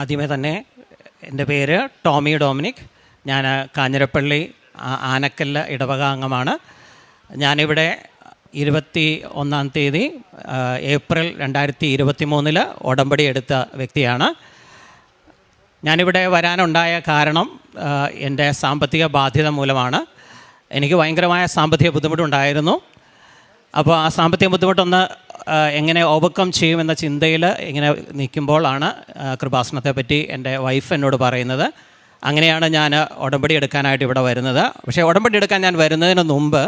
ആദ്യമേ തന്നെ എൻ്റെ പേര് ടോമി ഡൊമിനിക്. ഞാൻ കാഞ്ഞിരപ്പള്ളി ആനക്കല്ല് ഇടവക അംഗമാണ്. ഞാനിവിടെ 21-ാം തീയതി ഏപ്രിൽ 2023 ഉടമ്പടി എടുത്ത വ്യക്തിയാണ്. ഞാനിവിടെ വരാനുണ്ടായ കാരണം എൻ്റെ സാമ്പത്തിക ബാധ്യത മൂലമാണ്. എനിക്ക് ഭയങ്കരമായ സാമ്പത്തിക ബുദ്ധിമുട്ടുണ്ടായിരുന്നു. അപ്പോൾ ആ സാമ്പത്തിക ബുദ്ധിമുട്ടൊന്ന് എങ്ങനെ ഓവർകം ചെയ്യുമെന്ന ചിന്തയിൽ ഇങ്ങനെ നിൽക്കുമ്പോഴാണ് കൃപാസനത്തെ പറ്റി എൻ്റെ വൈഫ് എന്നോട് പറയുന്നത്. അങ്ങനെയാണ് ഞാൻ ഉടമ്പടി എടുക്കാനായിട്ട് ഇവിടെ വരുന്നത്. പക്ഷേ ഉടമ്പടി എടുക്കാൻ ഞാൻ വരുന്നതിന് മുമ്പ്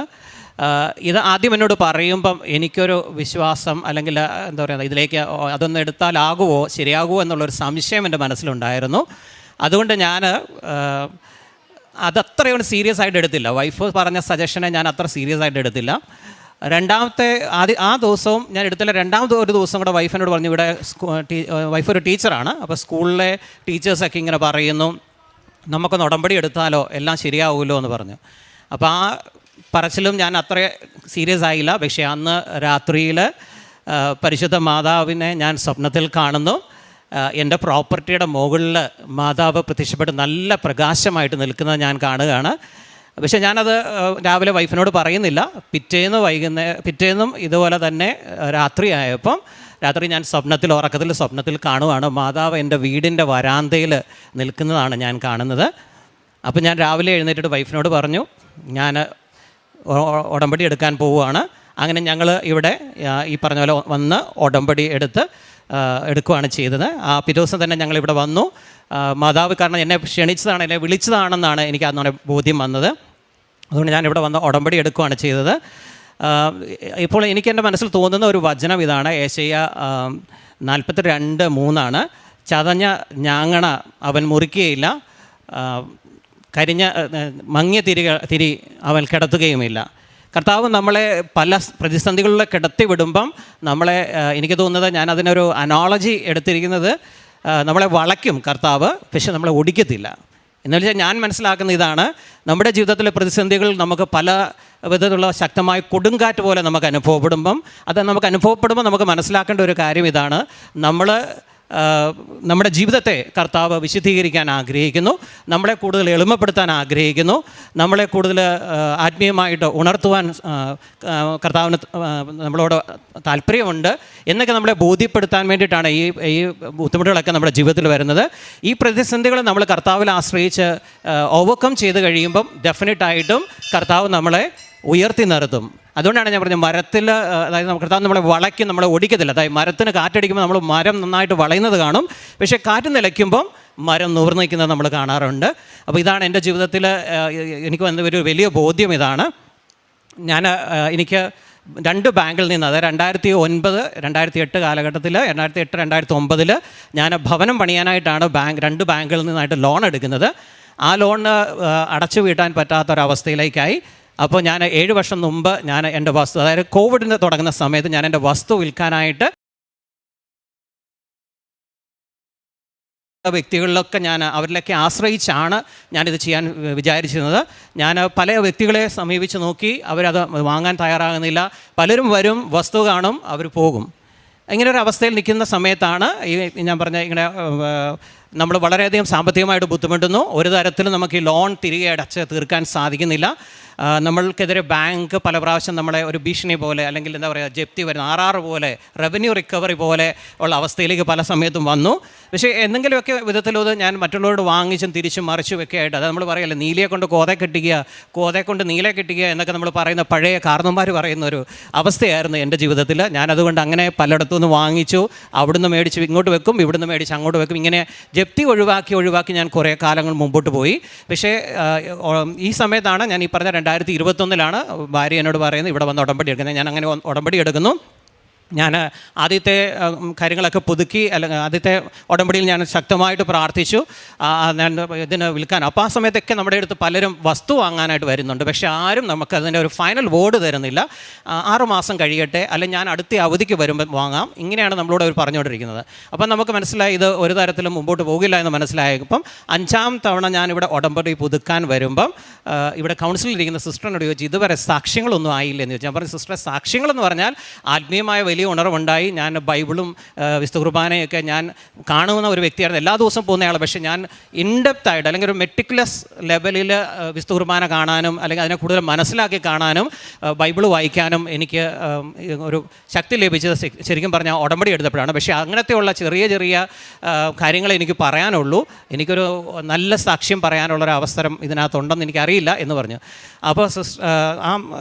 ഇത് ആദ്യം എന്നോട് പറയുമ്പം എനിക്കൊരു വിശ്വാസം അല്ലെങ്കിൽ എന്താ പറയുക, ഇതിലേക്ക് അതൊന്നും എടുത്താലാകുമോ ശരിയാകുമോ എന്നുള്ളൊരു സംശയം എൻ്റെ മനസ്സിലുണ്ടായിരുന്നു. അതുകൊണ്ട് ഞാൻ അതത്രയും സീരിയസ് ആയിട്ട് എടുത്തില്ല. വൈഫ് പറഞ്ഞ സജഷനെ ഞാൻ അത്ര സീരിയസ് ആയിട്ട് എടുത്തില്ല. ആ ദിവസവും ഞാൻ എടുത്തില്ല. രണ്ടാമത്തെ ഒരു ദിവസം കൂടെ വൈഫിനോട് പറഞ്ഞു, ഇവിടെ വൈഫ് ഒരു ടീച്ചറാണ്, അപ്പോൾ സ്കൂളിലെ ടീച്ചേഴ്സൊക്കെ ഇങ്ങനെ പറയുന്നു, നമുക്കൊന്ന് ഉടമ്പടി എടുത്താലോ എല്ലാം ശരിയാവുമല്ലോ എന്ന് പറഞ്ഞു. അപ്പോൾ ആ പറച്ചിലും ഞാൻ അത്ര സീരിയസ് ആയില്ല. പക്ഷേ അന്ന് രാത്രിയിൽ പരിശുദ്ധ മാതാവിനെ ഞാൻ സ്വപ്നത്തിൽ കാണുന്നു. എൻ്റെ പ്രോപ്പർട്ടിയുടെ മുകളിൽ മാതാവ് പ്രത്യക്ഷപ്പെട്ട് നല്ല പ്രകാശമായിട്ട് നിൽക്കുന്നത് ഞാൻ കാണുകയാണ്. പക്ഷേ ഞാനത് രാവിലെ വൈഫിനോട് പറയുന്നില്ല. പിറ്റേന്നും ഇതുപോലെ തന്നെ രാത്രിയായപ്പം ഞാൻ സ്വപ്നത്തിൽ കാണുവാണ് മാതാവ് എൻ്റെ വീടിൻ്റെ വരാന്തയിൽ നിൽക്കുന്നതാണ് ഞാൻ കാണുന്നത്. അപ്പോൾ ഞാൻ രാവിലെ എഴുന്നേറ്റിട്ട് വൈഫിനോട് പറഞ്ഞു, ഞാൻ ഉടമ്പടി എടുക്കാൻ പോവുകയാണ്. അങ്ങനെ ഞങ്ങൾ ഇവിടെ ഈ പറഞ്ഞ പോലെ വന്ന് ഉടമ്പടി എടുക്കുകയാണ് ചെയ്തത്. ആ പിറ്റേ ദിവസം തന്നെ ഞങ്ങളിവിടെ വന്നു. മാതാവ് കാരണം എന്നെ ക്ഷണിച്ചതാണ്, എന്നെ വിളിച്ചതാണെന്നാണ് എനിക്ക് അന്നോടെ ബോധ്യം വന്നത്. അതുകൊണ്ട് ഞാനിവിടെ വന്ന് ഉടമ്പടി എടുക്കുകയാണ് ചെയ്തത്. ഇപ്പോൾ എനിക്ക് എൻ്റെ മനസ്സിൽ തോന്നുന്ന ഒരു വചനം ഇതാണ്. യേശയ്യ 42:3 ചതഞ്ഞ ഞാങ്ങണ അവൻ മുറിക്കുകയില്ല, മങ്ങിയ തിരി അവൻ കിടത്തുകയുമില്ല. കർത്താവ് നമ്മളെ പല പ്രതിസന്ധികളിൽ കിടത്തി വിടുമ്പം എനിക്ക് തോന്നുന്നത്, ഞാൻ അതിനൊരു അനോളജി എടുത്തിരിക്കുന്നത്, നമ്മളെ വളയ്ക്കും കർത്താവ്, പക്ഷെ നമ്മളെ ഒടിക്കത്തില്ല. എന്ന് വെച്ചാൽ ഞാൻ മനസ്സിലാക്കുന്ന ഇതാണ്, നമ്മുടെ ജീവിതത്തിലെ പ്രതിസന്ധികൾ നമുക്ക് പല വിധത്തിലുള്ള ശക്തമായ കൊടുങ്കാറ്റ് പോലെ നമുക്ക് അനുഭവപ്പെടുമ്പം നമുക്ക് മനസ്സിലാക്കേണ്ട ഒരു കാര്യം ഇതാണ്, നമ്മുടെ ജീവിതത്തെ കർത്താവ് വിശുദ്ധീകരിക്കാൻ ആഗ്രഹിക്കുന്നു, നമ്മളെ കൂടുതൽ എളിമപ്പെടുത്താൻ ആഗ്രഹിക്കുന്നു, നമ്മളെ കൂടുതൽ ആത്മീയമായിട്ട് ഉണർത്തുവാൻ കർത്താവിന് നമ്മളോട് താല്പര്യമുണ്ട് എന്നൊക്കെ നമ്മളെ ബോധ്യപ്പെടുത്താൻ വേണ്ടിയിട്ടാണ് ഈ ബുദ്ധിമുട്ടുകളൊക്കെ നമ്മുടെ ജീവിതത്തിൽ വരുന്നത്. ഈ പ്രതിസന്ധികൾ നമ്മൾ കർത്താവിൽ ആശ്രയിച്ച് ഓവർകം ചെയ്ത് കഴിയുമ്പം ഡെഫിനറ്റായിട്ടും കർത്താവ് നമ്മളെ ഉയർത്തി നിർത്തും. അതുകൊണ്ടാണ് ഞാൻ പറഞ്ഞത്, മരത്തിൽ അതായത് കർത്താവ് നമ്മളെ വളയ്ക്കും, നമ്മളെ ഒടിക്കത്തില്ല. അതായത് മരത്തിന് കാറ്റടിക്കുമ്പോൾ മരം നന്നായിട്ട് വളയുന്നത് കാണും, പക്ഷേ കാറ്റ് നിലയ്ക്കുമ്പം മരം നിവർന്ന് നിൽക്കുന്നത് നമ്മൾ കാണാറുണ്ട്. അപ്പോൾ ഇതാണ് എൻ്റെ ജീവിതത്തിൽ എനിക്ക് വന്ന ഒരു വലിയ ബോധ്യം. ഇതാണ് എനിക്ക് 2 ബാങ്കിൽ നിന്ന്, അതായത് 2009, 2008 കാലഘട്ടത്തിൽ 2008-2009 ഞാൻ ഭവനം പണിയാനായിട്ടാണ് 2 ബാങ്കുകളിൽ നിന്നായിട്ട് ലോൺ എടുക്കുന്നത്. ആ ലോൺ അടച്ചു വീട്ടാൻ പറ്റാത്തൊരവസ്ഥയിലേക്കായി. അപ്പോൾ ഞാൻ 7 വർഷം മുമ്പ് ഞാൻ എൻ്റെ വസ്തു, അതായത് കോവിഡിന് തുടങ്ങുന്ന സമയത്ത് ഞാൻ എൻ്റെ വസ്തു വിൽക്കാനായിട്ട് വ്യക്തികളിലൊക്കെ അവരിലൊക്കെ ആശ്രയിച്ചാണ് ഞാനിത് ചെയ്യാൻ വിചാരിച്ചിരുന്നത്. ഞാൻ പല വ്യക്തികളെ സമീപിച്ച് നോക്കി, അവരത് വാങ്ങാൻ തയ്യാറാകുന്നില്ല. പലരും വരും, വസ്തു കാണും, അവർ പോകും. ഇങ്ങനെ ഒരു അവസ്ഥയിൽ നിൽക്കുന്ന സമയത്താണ് ഞാൻ പറഞ്ഞ ഇങ്ങനെ നമ്മൾ വളരെയധികം സാമ്പത്തികമായിട്ട് ബുദ്ധിമുട്ടുന്നു. ഒരു തരത്തിലും നമുക്ക് ഈ ലോൺ തിരികെ അടച്ച് തീർക്കാൻ സാധിക്കുന്നില്ല. നമ്മൾക്കെതിരെ ബാങ്ക് പല പ്രാവശ്യം നമ്മളെ ഒരു ഭീഷണി പോലെ, അല്ലെങ്കിൽ എന്താ പറയുക, ജപ്തി വരുന്ന RR പോലെ, റവന്യൂ റിക്കവറി പോലെ ഉള്ള അവസ്ഥയിലേക്ക് പല സമയത്തും വന്നു. പക്ഷേ എന്തെങ്കിലുമൊക്കെ വിധത്തിലത് ഞാൻ മറ്റുള്ളവരോട് വാങ്ങിച്ചും തിരിച്ചും മറിച്ചുമൊക്കെ ആയിട്ട്, അത് നമ്മൾ പറയല്ലേ, നീലയെ കൊണ്ട് കോതെ കൊണ്ട് നീലെ കെട്ടിക്കുക എന്നൊക്കെ നമ്മൾ പറയുന്ന പഴയ കാരണന്മാർ പറയുന്ന ഒരു അവസ്ഥയായിരുന്നു എൻ്റെ ജീവിതത്തിൽ. ഞാനതുകൊണ്ട് അങ്ങനെ പലയിടത്തു നിന്ന് വാങ്ങിച്ചു, അവിടുന്ന് മേടിച്ച് ഇങ്ങോട്ട് വെക്കും, ഇവിടുന്ന് മേടിച്ച് അങ്ങോട്ട് വെക്കും. ഇങ്ങനെ ജപ്തി ഒഴിവാക്കി ഞാൻ കുറേ കാലങ്ങൾ മുമ്പോട്ട് പോയി. പക്ഷേ ഈ സമയത്താണ് ഞാൻ ഈ പറഞ്ഞ 2021 ഭാര്യ എന്നോട് പറയുന്നത്, ഇവിടെ വന്ന് ഉടമ്പടി എടുക്കുന്നത്. ഞാൻ അങ്ങനെ ഉടമ്പടി എടുക്കുന്നു. ഞാൻ ആദ്യത്തെ കാര്യങ്ങളൊക്കെ പുതുക്കി, അല്ലെങ്കിൽ ആദ്യത്തെ ഉടമ്പടിയിൽ ഞാൻ ശക്തമായിട്ട് പ്രാർത്ഥിച്ചു ഞാൻ ഇതിന് വിൽക്കാൻ. അപ്പോൾ ആ സമയത്തൊക്കെ നമ്മുടെ അടുത്ത് പലരും വസ്തു വാങ്ങാനായിട്ട് വരുന്നുണ്ട്, പക്ഷേ ആരും നമുക്ക് അതിൻ്റെ ഒരു ഫൈനൽ വേർഡ് തരുന്നില്ല. 6 മാസം കഴിയട്ടെ, അല്ലെങ്കിൽ ഞാൻ അടുത്ത അവധിക്ക് വരുമ്പോൾ വാങ്ങാം, ഇങ്ങനെയാണ് നമ്മളോട് അവർ പറഞ്ഞുകൊണ്ടിരിക്കുന്നത്. അപ്പം നമുക്ക് മനസ്സിലായി ഇത് ഒരു തരത്തിലും മുമ്പോട്ട് പോകില്ല എന്ന് മനസ്സിലായപ്പം 5ാം തവണ ഞാനിവിടെ ഉടമ്പടി പുതുക്കാൻ വരുമ്പം ഇവിടെ കൗൺസിലിരിക്കുന്ന സിസ്റ്ററിനോട് ചോദിച്ചു, ഇതുവരെ സാക്ഷ്യങ്ങളൊന്നും ആയില്ലെന്ന് ചോദിച്ചു. ഞാൻ പറഞ്ഞു, സിസ്റ്ററെ, സാക്ഷ്യങ്ങളെന്ന് പറഞ്ഞാൽ ആത്മീയമായ വലിയ വലിയ ഉണർവുണ്ടായി. ഞാൻ ബൈബിളും വിശുദ്ധ കുർബാനയൊക്കെ ഞാൻ കാണുന്ന ഒരു വ്യക്തിയായിരുന്നു, എല്ലാ ദിവസവും പോകുന്നയാൾ. പക്ഷേ ഞാൻ ഇൻഡെപ്തായിട്ട് അല്ലെങ്കിൽ ഒരു മെറ്റിക്കുലസ് ലെവലിൽ വിശുദ്ധ കുർബാന കാണാനും അല്ലെങ്കിൽ അതിനെ കൂടുതൽ മനസ്സിലാക്കി കാണാനും ബൈബിൾ വായിക്കാനും എനിക്ക് ഒരു ശക്തി ലഭിച്ചത് ശരിക്കും പറഞ്ഞാൽ ഉടമ്പടി എടുത്തപ്പോഴാണ്. പക്ഷേ അങ്ങനത്തെയുള്ള ചെറിയ ചെറിയ കാര്യങ്ങൾ എനിക്ക് പറയാനുള്ളൂ. എനിക്കൊരു നല്ല സാക്ഷ്യം പറയാനുള്ളൊരു അവസരം ഇതിനകത്തുണ്ടെന്ന് എനിക്കറിയില്ല എന്ന് പറഞ്ഞു. അപ്പോൾ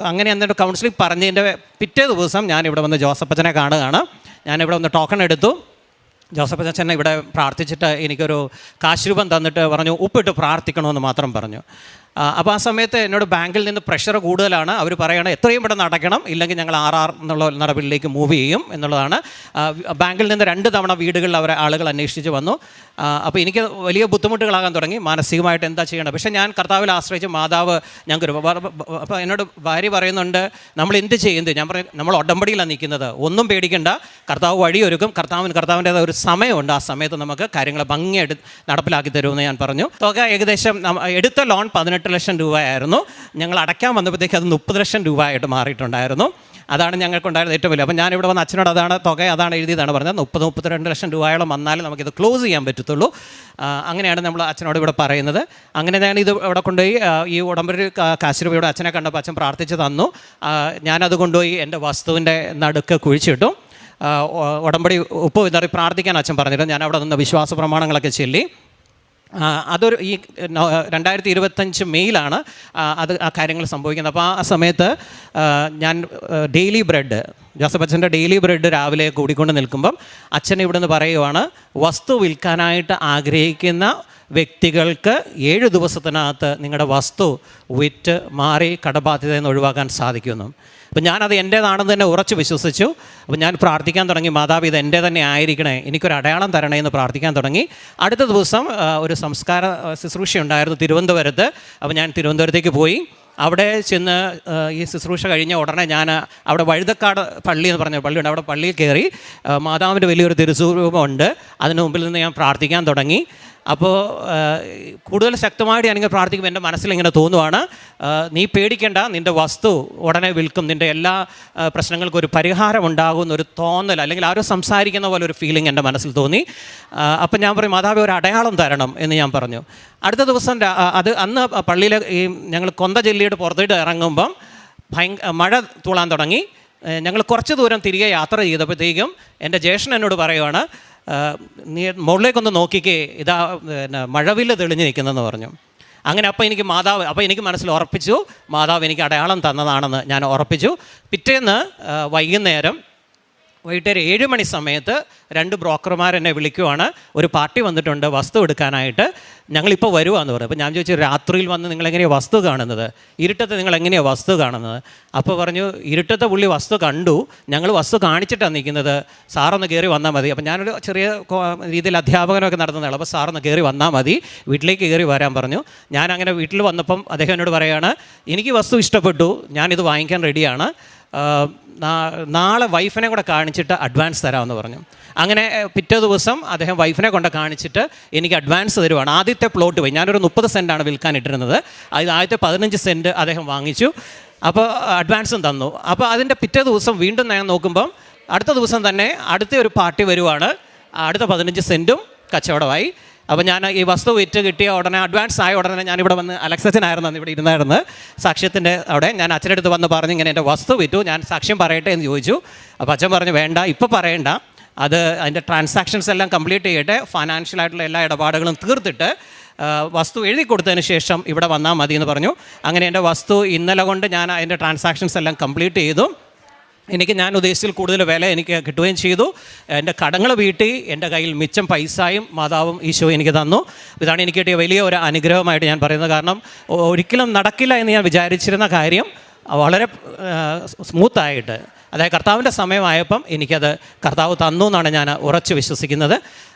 അങ്ങനെ എന്നിട്ട് കൗൺസിലിംഗ് പറഞ്ഞതിൻ്റെ പിറ്റേ ദിവസം ഞാനിവിടെ വന്ന് ജോസഫ് അച്ഛനെ കാണുകയാണ്. ഞാനിവിടെ വന്ന് ടോക്കൺ എടുത്തു. ജോസഫ് അച്ഛനെ ഇവിടെ പ്രാർത്ഥിച്ചിട്ട് എനിക്കൊരു കാശ് രൂപം തന്നിട്ട് പറഞ്ഞു ഉപ്പിട്ട് പ്രാർത്ഥിക്കണമെന്ന് മാത്രം പറഞ്ഞു. അപ്പോൾ ആ സമയത്ത് എന്നോട് ബാങ്കിൽ നിന്ന് പ്രഷർ കൂടുതലാണ്. അവർ പറയണം എത്രയും പെട്ടെന്ന് അടയ്ക്കണം, ഇല്ലെങ്കിൽ ഞങ്ങൾ RR എന്നുള്ള നടപടിയിലേക്ക് മൂവ് ചെയ്യും എന്നുള്ളതാണ്. ബാങ്കിൽ നിന്ന് 2 തവണ വീടുകളിൽ ആളുകൾ അന്വേഷിച്ച് വന്നു. അപ്പോൾ എനിക്ക് വലിയ ബുദ്ധിമുട്ടുകളാകാൻ തുടങ്ങി, മാനസികമായിട്ട് എന്താ ചെയ്യേണ്ടത്. പക്ഷേ ഞാൻ കർത്താവിൽ ആശ്രയിച്ച് മാതാവ് ഞങ്ങൾക്ക് അപ്പോൾ എന്നോട് ഭാര്യ പറയുന്നുണ്ട് നമ്മൾ എന്ത് ചെയ്യുന്നത്. ഞാൻ പറയും നമ്മൾ ഉടമ്പടിയിലാണ് നിൽക്കുന്നത്, ഒന്നും പേടിക്കേണ്ട, കർത്താവ് വഴിയൊരുക്കും, കർത്താവിൻ്റേതായ ഒരു സമയമുണ്ട്, ആ സമയത്ത് നമുക്ക് കാര്യങ്ങൾ ഭംഗിയായിട്ട് നടപ്പിലാക്കി തരുമെന്ന് ഞാൻ പറഞ്ഞു. തുക ഏകദേശം എടുത്ത ലോൺ 18 ലക്ഷം രൂപയായിരുന്നു. ഞങ്ങൾ അടയ്ക്കാൻ വന്നപ്പോഴത്തേക്ക് അത് 30 ലക്ഷം രൂപ ആയിട്ട് മാറിയിട്ടുണ്ടായിരുന്നു. അതാണ് ഞങ്ങൾക്കുണ്ടായിരുന്നത് ഏറ്റവും വലിയ. അപ്പോൾ ഞാനിവിടെ വന്ന് അച്ഛനോട് അതാണ് എഴുതിയതാണ് പറഞ്ഞത്. 32 ലക്ഷം രൂപയോളം വന്നാലും നമുക്കിത് ക്ലോസ് ചെയ്യാൻ പറ്റത്തുള്ളൂ. അങ്ങനെയാണ് നമ്മൾ അച്ഛനോട് ഇവിടെ പറയുന്നത്. അങ്ങനെ ഞാൻ ഇത് ഇവിടെ കൊണ്ടുപോയി ഈ ഉടമ്പടി കാശ് രൂപയുടെ അച്ഛനെ കണ്ടപ്പോൾ അച്ഛൻ പ്രാർത്ഥിച്ച് തന്നു. ഞാനത് കൊണ്ടുപോയി എൻ്റെ വസ്തുവിൻ്റെ നടുക്ക് കുഴിച്ചിട്ടു. ഉടമ്പടി ഉപ്പ് വിതറി പ്രാർത്ഥിക്കാൻ അച്ഛൻ പറഞ്ഞിട്ട് ഞാൻ അവിടെ നിന്ന് വിശ്വാസ പ്രമാണങ്ങളൊക്കെ ചൊല്ലി. അതൊരു ഈ 2025 മെയ്യിലാണ് ആ കാര്യങ്ങൾ സംഭവിക്കുന്നത്. അപ്പോൾ ആ സമയത്ത് ഞാൻ ഡെയിലി ബ്രെഡ്, ജോസഫ് അച്ഛൻ്റെ ഡെയിലി ബ്രെഡ് രാവിലെ കൂടിക്കൊണ്ട് നിൽക്കുമ്പം അച്ഛൻ ഇവിടെ നിന്ന് പറയുവാണ് വസ്തു വിൽക്കാനായിട്ട് ആഗ്രഹിക്കുന്ന വ്യക്തികൾക്ക് 7 ദിവസത്തിനകത്ത് നിങ്ങളുടെ വസ്തു വിറ്റ് മാറി കടബാധ്യതയിൽ നിന്ന് ഒഴിവാക്കാൻ സാധിക്കുമെന്നും. അപ്പം ഞാനത് എൻ്റേതാണെന്ന് തന്നെ ഉറച്ച് വിശ്വസിച്ചു. അപ്പം ഞാൻ പ്രാർത്ഥിക്കാൻ തുടങ്ങി, മാതാവ് ഇത് എൻ്റെ തന്നെ ആയിരിക്കണേ, എനിക്കൊരു അടയാളം തരണേ എന്ന് പ്രാർത്ഥിക്കാൻ തുടങ്ങി. അടുത്ത ദിവസം ഒരു സംസ്കാര ശുശ്രൂഷ ഉണ്ടായിരുന്നു തിരുവനന്തപുരത്ത്. അപ്പോൾ ഞാൻ തിരുവനന്തപുരത്തേക്ക് പോയി. അവിടെ ചെന്ന് ഈ ശുശ്രൂഷ കഴിഞ്ഞ ഉടനെ ഞാൻ അവിടെ വഴുതക്കാട് പള്ളി എന്ന് പറഞ്ഞ പള്ളിയുണ്ട്, അവിടെ പള്ളിയിൽ കയറി മാതാവിൻ്റെ വലിയൊരു തിരുസ്വരൂപമുണ്ട്, അതിന് മുമ്പിൽ നിന്ന് ഞാൻ പ്രാർത്ഥിക്കാൻ തുടങ്ങി. അപ്പോൾ കൂടുതൽ ശക്തമായിട്ട് ഞാനിങ്ങനെ പ്രാർത്ഥിക്കുമ്പോൾ എൻ്റെ മനസ്സിലിങ്ങനെ തോന്നുവാണ് നീ പേടിക്കേണ്ട, നിൻ്റെ വസ്തു ഉടനെ വിൽക്കും, നിൻ്റെ എല്ലാ പ്രശ്നങ്ങൾക്കും ഒരു പരിഹാരം ഉണ്ടാകുമെന്നൊരു തോന്നൽ, അല്ലെങ്കിൽ ആരോ സംസാരിക്കുന്ന പോലെ ഒരു ഫീലിംഗ് എൻ്റെ മനസ്സിൽ തോന്നി. അപ്പം ഞാൻ പറയും മാതാവേ ഒരു അടയാളം തരണം എന്ന് ഞാൻ പറഞ്ഞു. അടുത്ത ദിവസം അന്ന് പള്ളിയിൽ ഈ ഞങ്ങൾ കൊന്ത ചൊല്ലിയിട്ട് പുറത്തോട്ട് ഇറങ്ങുമ്പം മഴ തൂളാൻ തുടങ്ങി. ഞങ്ങൾ കുറച്ച് ദൂരം തിരികെ യാത്ര ചെയ്തപ്പോഴത്തേക്കും എൻ്റെ ജ്യേഷ്ഠൻ എന്നോട് പറയുവാണ് നീ മുകളിലേക്കൊന്ന് നോക്കിക്കേ, ഇതാ മഴവില്ല് തെളിഞ്ഞ് നിൽക്കുന്നതെന്ന് പറഞ്ഞു. അങ്ങനെ അപ്പോൾ എനിക്ക് മനസ്സിൽ ഉറപ്പിച്ചു മാതാവ് എനിക്ക് അടയാളം തന്നതാണെന്ന് ഞാൻ ഉറപ്പിച്ചു. പിറ്റേന്ന് വൈകിട്ട് 7 മണി സമയത്ത് 2 ബ്രോക്കർമാർ എന്നെ വിളിക്കുവാണ്, ഒരു പാർട്ടി വന്നിട്ടുണ്ട് വസ്തു എടുക്കാനായിട്ട്, ഞങ്ങളിപ്പോൾ വരുവാന്ന് പറയും. അപ്പോൾ ഞാൻ ചോദിച്ചു രാത്രിയിൽ വന്ന് നിങ്ങളെങ്ങനെയാണ് വസ്തു കാണുന്നത്, ഇരുട്ടത്ത് നിങ്ങളെങ്ങനെയാണ് വസ്തു കാണുന്നത്? അപ്പോൾ പറഞ്ഞു ഇരുട്ടത്തെ പുള്ളി വസ്തു കണ്ടു, ഞങ്ങൾ വസ്തു കാണിച്ചിട്ടാണ് നിൽക്കുന്നത്, സാറൊന്ന് കയറി വന്നാൽ മതി. അപ്പോൾ ഞാനൊരു ചെറിയ രീതിയിൽ അധ്യാപകനൊക്കെ നടത്തുന്നതാണ്. അപ്പോൾ സാറൊന്ന് കയറി വന്നാൽ മതി, വീട്ടിലേക്ക് കയറി വരാൻ പറഞ്ഞു. ഞാൻ അങ്ങനെ വീട്ടിൽ വന്നപ്പം അദ്ദേഹം എന്നോട് പറയുകയാണ് എനിക്ക് വസ്തു ഇഷ്ടപ്പെട്ടു, ഞാനിത് വാങ്ങിക്കാൻ റെഡിയാണ്, നാളെ വൈഫിനെ കൂടെ കാണിച്ചിട്ട് അഡ്വാൻസ് തരാമെന്ന് പറഞ്ഞു. അങ്ങനെ പിറ്റേ ദിവസം അദ്ദേഹം വൈഫിനെ കൊണ്ട് കാണിച്ചിട്ട് എനിക്ക് അഡ്വാൻസ് തരുവാണ്. ആദ്യത്തെ പ്ലോട്ട് പോയി, ഞാനൊരു 30 സെൻറ്റാണ് വിൽക്കാൻ ഇട്ടിരുന്നത്, ആദ്യത്തെ 15 സെൻറ്റ് അദ്ദേഹം വാങ്ങിച്ചു. അപ്പോൾ അഡ്വാൻസും തന്നു. അപ്പോൾ അതിൻ്റെ പിറ്റേ ദിവസം വീണ്ടും ഞാൻ നോക്കുമ്പം അടുത്ത ദിവസം തന്നെ അടുത്ത ഒരു പാർട്ടി വരുവാണ്, അടുത്ത 15 സെൻറ്റും കച്ചവടമായി. അപ്പോൾ ഞാൻ ഈ വസ്തു വിറ്റ് കിട്ടിയ ഉടനെ അഡ്വാൻസ് ആയ ഉടനെ ഞാനിവിടെ വന്ന് അലക്സച്ചനായിരുന്നു അന്ന് ഇവിടെ ഇരുന്നായിരുന്നു സാക്ഷ്യത്തിൻ്റെ അവിടെ. ഞാൻ അച്ഛനടുത്ത് വന്ന് പറഞ്ഞു ഇങ്ങനെ എൻ്റെ വസ്തു വിറ്റു, ഞാൻ സാക്ഷ്യം പറയട്ടെ എന്ന് ചോദിച്ചു. അപ്പോൾ അച്ഛൻ പറഞ്ഞു വേണ്ട, ഇപ്പോൾ പറയണ്ട, അതിൻ്റെ ട്രാൻസാക്ഷൻസ് എല്ലാം കംപ്ലീറ്റ് ചെയ്യട്ടെ, ഫൈനാൻഷ്യലായിട്ടുള്ള എല്ലാ ഇടപാടുകളും തീർത്തിട്ട് വസ്തു എഴുതി കൊടുത്തതിന് ശേഷം ഇവിടെ വന്നാൽ മതി എന്ന് പറഞ്ഞു. അങ്ങനെ എൻ്റെ വസ്തു ഇന്നലെ കൊണ്ട് ഞാൻ അതിൻ്റെ ട്രാൻസാക്ഷൻസ് എല്ലാം കംപ്ലീറ്റ് ചെയ്തു. ഞാൻ ഉദ്ദേശിച്ചതിൽ കൂടുതൽ വില എനിക്ക് കിട്ടുകയും ചെയ്തു. എൻ്റെ കടങ്ങൾ വീട്ടി എൻ്റെ കയ്യിൽ മിച്ചം പൈസയും മാതാവും ഈശോ എനിക്ക് തന്നു. ഇതാണ് എനിക്ക് കിട്ടിയ വലിയ ഒരു അനുഗ്രഹമായിട്ട് ഞാൻ പറയുന്നത്. കാരണം ഒരിക്കലും നടക്കില്ല എന്ന് ഞാൻ വിചാരിച്ചിരുന്ന കാര്യം വളരെ സ്മൂത്തായിട്ട്, അതായത് കർത്താവിൻ്റെ സമയമായപ്പം എനിക്കത് കർത്താവ് തന്നു എന്നാണ് ഞാൻ ഉറച്ച് വിശ്വസിക്കുന്നത്.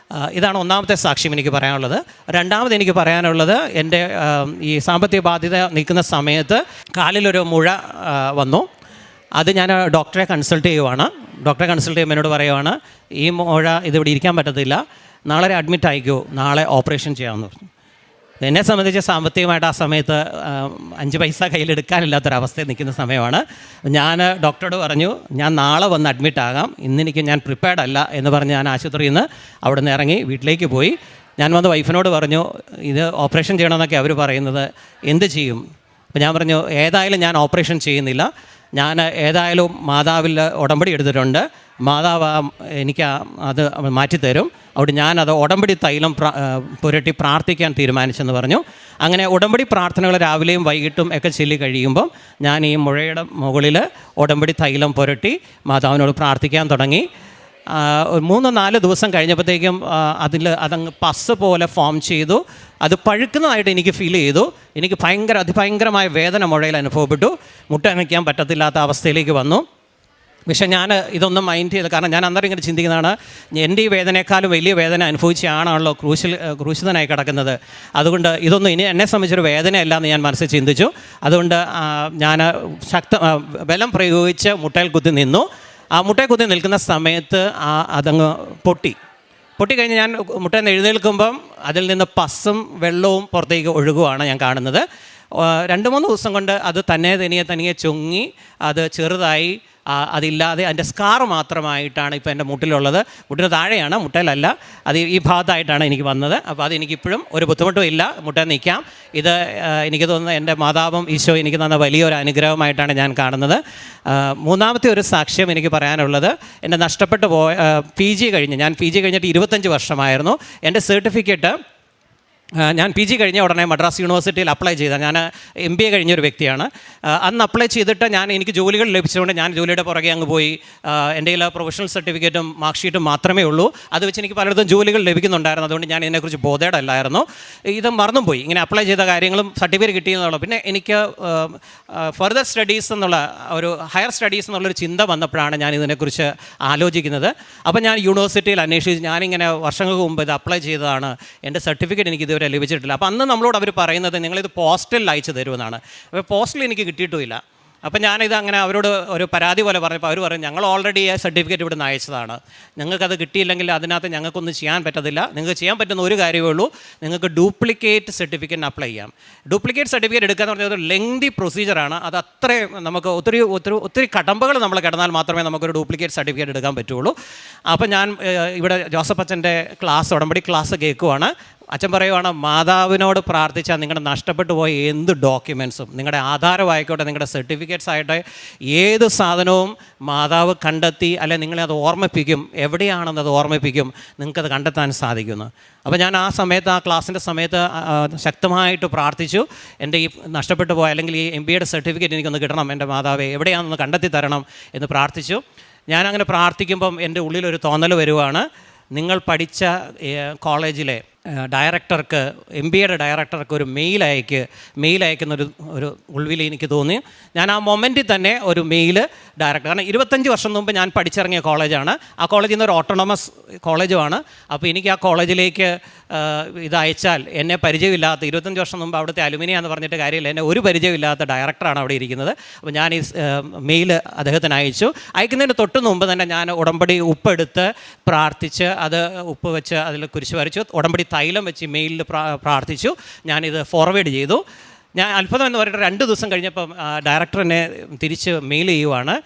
ഇതാണ് ഒന്നാമത്തെ സാക്ഷ്യം എനിക്ക് പറയാനുള്ളത്. രണ്ടാമത് എനിക്ക് പറയാനുള്ളത്, എൻ്റെ ഈ സാമ്പത്തിക ബാധ്യത നിൽക്കുന്ന സമയത്ത് കാലിലൊരു മുഴ വന്നു. അത് ഞാൻ ഡോക്ടറെ കൺസൾട്ട് ചെയ്യുവാണ്. ഡോക്ടറെ കൺസൾട്ട് ചെയ്യുമ്പോൾ എന്നോട് പറയുവാണ് ഈ മുഴ ഇതിവിടെ ഇരിക്കാൻ പറ്റത്തില്ല, നാളെ അഡ്മിറ്റ് ആയിക്കോ, നാളെ ഓപ്പറേഷൻ ചെയ്യാമെന്ന് പറഞ്ഞു. എന്നെ സംബന്ധിച്ച് സാമ്പത്തികമായിട്ട് ആ സമയത്ത് 5 പൈസ കയ്യിലെടുക്കാനില്ലാത്തൊരവസ്ഥയിൽ നിൽക്കുന്ന സമയമാണ്. ഞാൻ ഡോക്ടറോട് പറഞ്ഞു, ഞാൻ നാളെ വന്ന് അഡ്മിറ്റ് ആകാം, ഇന്നെനിക്ക് ഞാൻ പ്രിപ്പയർഡ് അല്ല എന്ന് പറഞ്ഞ് ഞാൻ ആശുപത്രിയിൽ നിന്ന് അവിടെ നിന്ന് ഇറങ്ങി വീട്ടിലേക്ക് പോയി. ഞാൻ വന്ന് വൈഫിനോട് പറഞ്ഞു, ഇത് ഓപ്പറേഷൻ ചെയ്യണമെന്നൊക്കെ അവർ പറയുന്നത്, എന്ത് ചെയ്യും? അപ്പോൾ ഞാൻ പറഞ്ഞു, ഏതായാലും ഞാൻ ഓപ്പറേഷൻ ചെയ്യുന്നില്ല, ഞാൻ ഏതായാലും മാതാവിൽ ഉടമ്പടി എടുത്തിട്ടുണ്ട്, മാതാവ് എനിക്ക് അത് മാറ്റിത്തരും, അവിടെ ഞാനത് ഉടമ്പടി തൈലം പുരട്ടി പ്രാർത്ഥിക്കാൻ തീരുമാനിച്ചെന്ന് പറഞ്ഞു. അങ്ങനെ ഉടമ്പടി പ്രാർത്ഥനകൾ രാവിലെയും വൈകിട്ടും ഒക്കെ ചൊല്ലി കഴിയുമ്പം ഞാൻ ഈ മുഴയുടെ മുകളിൽ ഉടമ്പടി തൈലം പുരട്ടി മാതാവിനോട് പ്രാർത്ഥിക്കാൻ തുടങ്ങി. 3-4 ദിവസം കഴിഞ്ഞപ്പോഴത്തേക്കും അതങ്ങ് പസ് പോലെ ഫോം ചെയ്തു. അത് പഴുക്കുന്നതായിട്ട് എനിക്ക് ഫീൽ ചെയ്തു. എനിക്ക് അതിഭയങ്കരമായ വേദന മുഴയിൽ അനുഭവപ്പെട്ടു. മുട്ട അനയ്ക്കാൻ പറ്റത്തില്ലാത്ത അവസ്ഥയിലേക്ക് വന്നു. പക്ഷേ ഞാൻ ഇതൊന്നും മൈൻഡ് ചെയ്ത്, കാരണം ഞാൻ അന്നേരം ഇങ്ങനെ ചിന്തിക്കുന്നതാണ്, എൻ്റെ ഈ വേദനയെക്കാളും വലിയ വേദന അനുഭവിച്ചാണല്ലോ ക്രൂശിതനായി കിടക്കുന്നത്. അതുകൊണ്ട് ഇതൊന്നും ഇനി എന്നെ സംബന്ധിച്ചൊരു വേദനയല്ല എന്ന് ഞാൻ മനസ്സിൽ ചിന്തിച്ചു. അതുകൊണ്ട് ഞാൻ ബലം പ്രയോഗിച്ച് മുട്ടയിൽ കുത്തി നിന്നു. ആ മുട്ടയിൽ കുത്തി നിൽക്കുന്ന സമയത്ത് അതങ്ങ് പൊട്ടിക്കഴിഞ്ഞ് ഞാൻ മുട്ടയിൽ നിന്ന് എഴുന്നേൽക്കുമ്പം അതിൽ നിന്ന് പസ്സും വെള്ളവും പുറത്തേക്ക് ഒഴുകുവാണ് ഞാൻ കാണുന്നത്. 2-3 ദിവസം കൊണ്ട് അത് തനിയെ ചുങ്ങി അത് ചെറുതായി അതില്ലാതെ അതിൻ്റെ സ്കാർ മാത്രമായിട്ടാണ് ഇപ്പോൾ എൻ്റെ മുട്ടിലുള്ളത്. മുട്ടിന് താഴെയാണ്, മുട്ടയിലല്ല, അത് ഈ ഭാഗത്തായിട്ടാണ് എനിക്ക് വന്നത്. അപ്പോൾ അതെനിക്കിപ്പോഴും ഒരു ബുദ്ധിമുട്ടും ഇല്ല, മുട്ടയിൽ നിൽക്കാം. ഇത് എനിക്ക് തോന്നുന്നത് എൻ്റെ മാതാവും ഈശോ എനിക്ക് തന്ന വലിയൊരു അനുഗ്രഹമായിട്ടാണ് ഞാൻ കാണുന്നത്. മൂന്നാമത്തെ ഒരു സാക്ഷ്യം എനിക്ക് പറയാനുള്ളത്, എൻ്റെ നഷ്ടപ്പെട്ടു പോയ PG കഴിഞ്ഞ്, ഞാൻ PG കഴിഞ്ഞിട്ട് 25 വർഷമായിരുന്നു. എൻ്റെ സർട്ടിഫിക്കറ്റ് ഞാൻ PG കഴിഞ്ഞ ഉടനെ മദ്രാസ് യൂണിവേഴ്സിറ്റിയിൽ അപ്ലൈ ചെയ്ത, ഞാൻ MBA കഴിഞ്ഞൊരു വ്യക്തിയാണ്. അന്ന് അപ്ലൈ ചെയ്തിട്ട് എനിക്ക് ജോലികൾ ലഭിച്ചതുകൊണ്ട് ഞാൻ ജോലിയുടെ പുറകെ അങ്ങ് പോയി. എൻ്റെ കയ്യിൽ പ്രൊഫഷണൽ സർട്ടിഫിക്കറ്റും മാർക്ക് ഷീറ്റും മാത്രമേ ഉള്ളൂ. അത് വെച്ച് എനിക്ക് പലയിടത്തും ജോലികൾ ലഭിക്കുന്നുണ്ടായിരുന്നു. അതുകൊണ്ട് ഞാൻ ഇതിനെക്കുറിച്ച് ബോധേഡല്ലായിരുന്നു. ഇത് മറന്നും പോയി, ഇങ്ങനെ അപ്ലൈ ചെയ്ത കാര്യങ്ങളും സർട്ടിഫിക്കറ്റ് കിട്ടിയെന്നുള്ള. പിന്നെ എനിക്ക് ഫർദർ സ്റ്റഡീസ് എന്നുള്ള ഒരു ഹയർ സ്റ്റഡീസ് എന്നുള്ളൊരു ചിന്ത വന്നപ്പോഴാണ് ഞാൻ ഇതിനെക്കുറിച്ച് ആലോചിക്കുന്നത്. അപ്പോൾ ഞാൻ യൂണിവേഴ്സിറ്റിയിൽ അന്വേഷിച്ച്, ഞാനിങ്ങനെ വർഷങ്ങൾക്ക് മുമ്പ് ഇത് അപ്ലൈ ചെയ്തതാണ്, എൻ്റെ സർട്ടിഫിക്കറ്റ് എനിക്ക് ഇതുവരെ ലഭിച്ചിട്ടില്ല. അപ്പോൾ അന്ന് നമ്മളോട് അവർ പറയുന്നത്, നിങ്ങളിത് പോസ്റ്റലിൽ അയച്ചു തരുമെന്നാണ്. അപ്പോൾ പോസ്റ്റലിൽ എനിക്ക് കിട്ടിയിട്ടുമില്ല. അപ്പോൾ ഞാനിത് അങ്ങനെ അവരോട് ഒരു പരാതി പോലെ പറഞ്ഞപ്പോൾ അവർ പറഞ്ഞു, ഞങ്ങൾ ഓൾറെഡി സർട്ടിഫിക്കറ്റ് ഇവിടെ നിന്ന് അയച്ചതാണ്, ഞങ്ങൾക്കത് കിട്ടിയില്ലെങ്കിൽ അതിനകത്ത് ഞങ്ങൾക്കൊന്നും ചെയ്യാൻ പറ്റത്തില്ല. നിങ്ങൾക്ക് ചെയ്യാൻ പറ്റുന്ന ഒരു കാര്യമേ ഉള്ളൂ, നിങ്ങൾക്ക് ഡ്യൂപ്ലിക്കേറ്റ് സർട്ടിഫിക്കറ്റിന് അപ്ലൈ ചെയ്യാം. ഡ്യൂപ്ലിക്കേറ്റ് സർട്ടിഫിക്കറ്റ് എടുക്കുക എന്ന് പറഞ്ഞാൽ ഒരു ലെങ്തി പ്രൊസീജിയറാണ്. അത് അത്രയും നമുക്ക് ഒത്തിരി കടമ്പകൾ നമ്മൾ കിടന്നാൽ മാത്രമേ നമുക്കൊരു ഡ്യൂപ്ലിക്കേറ്റ് സർട്ടിഫിക്കറ്റ് എടുക്കാൻ പറ്റുള്ളൂ. അപ്പോൾ ഞാൻ ഇവിടെ ജോസഫ് അച്ഛൻ്റെ ഉടമ്പടി ക്ലാസ് കേൾക്കുവാണ്. അച്ഛൻ പറയുവാണ്, മാതാവിനോട് പ്രാർത്ഥിച്ചാൽ നിങ്ങളുടെ നഷ്ടപ്പെട്ടു പോയ എന്ത് ഡോക്യുമെൻസും, നിങ്ങളുടെ ആധാരമായിക്കോട്ടെ, നിങ്ങളുടെ സർട്ടിഫിക്കറ്റ്സ് ആയിട്ട് ഏത് സാധനവും മാതാവ് കണ്ടെത്തി, അല്ലെങ്കിൽ നിങ്ങളെ അത് ഓർമ്മിപ്പിക്കും, എവിടെയാണെന്നത് ഓർമ്മിപ്പിക്കും, നിങ്ങൾക്കത് കണ്ടെത്താൻ സാധിക്കുന്നു. അപ്പോൾ ഞാൻ ആ ക്ലാസ്സിൻ്റെ സമയത്ത് ശക്തമായിട്ട് പ്രാർത്ഥിച്ചു, എൻ്റെ ഈ നഷ്ടപ്പെട്ടു പോയ അല്ലെങ്കിൽ ഈ MBAയുടെ സർട്ടിഫിക്കറ്റ് എനിക്കൊന്ന് കിട്ടണം, എൻ്റെ മാതാവെ എവിടെയാണെന്ന് കണ്ടെത്തി തരണം എന്ന് പ്രാർത്ഥിച്ചു. ഞാനങ്ങനെ പ്രാർത്ഥിക്കുമ്പം എൻ്റെ ഉള്ളിലൊരു തോന്നൽ വരുവാണ്, നിങ്ങൾ പഠിച്ച കോളേജിലെ ഡയറക്ടർക്ക്, MBAയുടെ ഡയറക്ടർക്ക് ഒരു മെയിൽ അയക്കുന്നൊരു ഉൾവിൽ എനിക്ക് തോന്നി. ഞാൻ ആ മൊമെൻറ്റിൽ തന്നെ ഒരു മെയിൽ ഡയറക്ടർ, കാരണം 25 വർഷം മുമ്പ് ഞാൻ പഠിച്ചിറങ്ങിയ കോളേജാണ്. ആ കോളേജിൽ നിന്ന് ഒരു ഓട്ടോണമസ് കോളേജുമാണ്. അപ്പോൾ എനിക്ക് ആ കോളേജിലേക്ക് ഇത് അയച്ചാൽ, എന്നെ പരിചയമില്ലാത്ത, 25 വർഷം മുമ്പ് അവിടുത്തെ അലുമിനിയ എന്ന് പറഞ്ഞിട്ട് കാര്യമില്ല, എന്നെ ഒരു പരിചയമില്ലാത്ത ഡയറക്ടറാണ് അവിടെ ഇരിക്കുന്നത്. അപ്പോൾ ഞാൻ ഈ മെയിൽ അദ്ദേഹത്തിന് അയച്ചു. അയക്കുന്നതിന് തൊട്ട് മുമ്പ് തന്നെ ഞാൻ ഉടമ്പടി ഉപ്പെടുത്ത് പ്രാർത്ഥിച്ച്, അത് ഉപ്പ് വെച്ച് അതിൽ കുരിശ് വരച്ചു, ഉടമ്പടി തൈലം വെച്ച് മെയിലിൽ പ്രാർത്ഥിച്ചു. ഞാനിത് ഫോർവേഡ് ചെയ്തു. ഞാൻ അത്ഭുതം എന്ന് പറഞ്ഞിട്ട് 2 ദിവസം കഴിഞ്ഞപ്പം ഡയറക്ടർ എന്നെ തിരിച്ച് മെയിൽ ചെയ്യുവാണ്,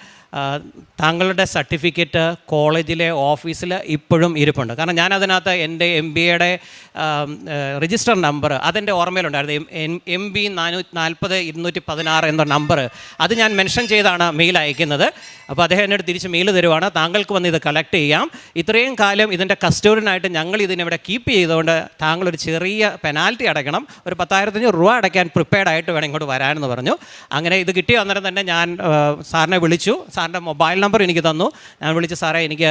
താങ്കളുടെ സർട്ടിഫിക്കറ്റ് കോളേജിലെ ഓഫീസിൽ ഇപ്പോഴും ഇരിപ്പുണ്ട്. കാരണം ഞാനതിനകത്ത് എൻ്റെ MBAയുടെ രജിസ്റ്റർ നമ്പർ അതെൻ്റെ ഓർമ്മയിലുണ്ടായിരുന്നു, MB 440-216 എന്ന നമ്പർ, അത് ഞാൻ മെൻഷൻ ചെയ്താണ് മെയിൽ അയക്കുന്നത്. അപ്പോൾ അദ്ദേഹം എന്നോട് തിരിച്ച് മെയിൽ തരുവാണ്, താങ്കൾക്ക് വന്ന് ഇത് കളക്ട് ചെയ്യാം, ഇത്രയും കാലം ഇതിൻ്റെ കസ്റ്റോഡിയനായിട്ട് ഞങ്ങൾ ഇതിനിവിടെ കീപ്പ് ചെയ്തുകൊണ്ട് താങ്കളൊരു ചെറിയ പെനാൽറ്റി അടയ്ക്കണം, ഒരു 10,500 രൂപ അടയ്ക്കാൻ പ്രിപ്പയർഡ് ആയിട്ട് വേണം ഇങ്ങോട്ട് വരാനെന്ന് പറഞ്ഞു. അങ്ങനെ ഇത് കിട്ടിയ അന്നേരം തന്നെ ഞാൻ സാറിനെ വിളിച്ചു. സാറിൻ്റെ മൊബൈൽ നമ്പർ എനിക്ക് തന്നു. ഞാൻ വിളിച്ച്, സാറേ എനിക്ക്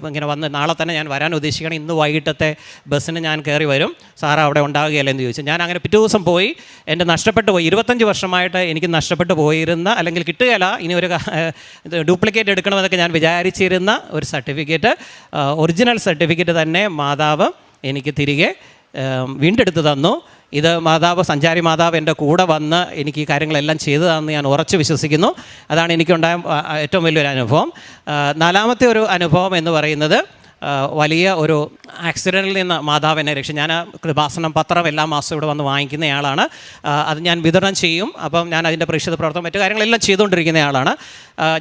ഇങ്ങനെ വന്ന് നാളെ തന്നെ ഞാൻ വരാൻ ഉദ്ദേശിക്കണം, ഇന്ന് വൈകിട്ടത്തെ ബസ്സിന് ഞാൻ കയറി വരും, സാറ് അവിടെ ഉണ്ടാകുകയല്ലേ എന്ന് ചോദിച്ചു. ഞാൻ അങ്ങനെ പിറ്റേ ദിവസം പോയി. എൻ്റെ നഷ്ടപ്പെട്ടു പോയി 25 വർഷമായിട്ട് എനിക്ക് നഷ്ടപ്പെട്ടു പോയിരുന്ന, അല്ലെങ്കിൽ കിട്ടുകയില്ല, ഇനി ഒരു ഡ്യൂപ്ലിക്കേറ്റ് എടുക്കണമെന്നൊക്കെ ഞാൻ വിചാരിച്ചിരുന്ന ഒരു സർട്ടിഫിക്കറ്റ്, ഒറിജിനൽ സർട്ടിഫിക്കറ്റ് തന്നെ മാതാവ് എനിക്ക് തിരികെ വീണ്ടെടുത്ത് തന്നു. ഇത് സഞ്ചാരി മാതാവ് എൻ്റെ കൂടെ വന്ന് എനിക്ക് ഈ കാര്യങ്ങളെല്ലാം ചെയ്തതാണെന്ന് ഞാൻ ഉറച്ചു വിശ്വസിക്കുന്നു. അതാണ് എനിക്കുണ്ടായ ഏറ്റവും വലിയൊരു അനുഭവം. 4ാമത്തെ ഒരു അനുഭവം എന്ന് പറയുന്നത്, വലിയ ഒരു ആക്സിഡൻറ്റിൽ നിന്ന് മാതാവ് എന്നെ രക്ഷിച്ചു. ഞാൻ കൃപാസനം പത്രം എല്ലാ മാസവും ഇവിടെ വന്ന് വാങ്ങിക്കുന്നയാളാണ്. അത് ഞാൻ വിതരണം ചെയ്യും. അപ്പം ഞാൻ അതിൻ്റെ പ്രേക്ഷിത പ്രവർത്തനം മറ്റു കാര്യങ്ങളെല്ലാം ചെയ്തുകൊണ്ടിരിക്കുന്നയാളാണ്.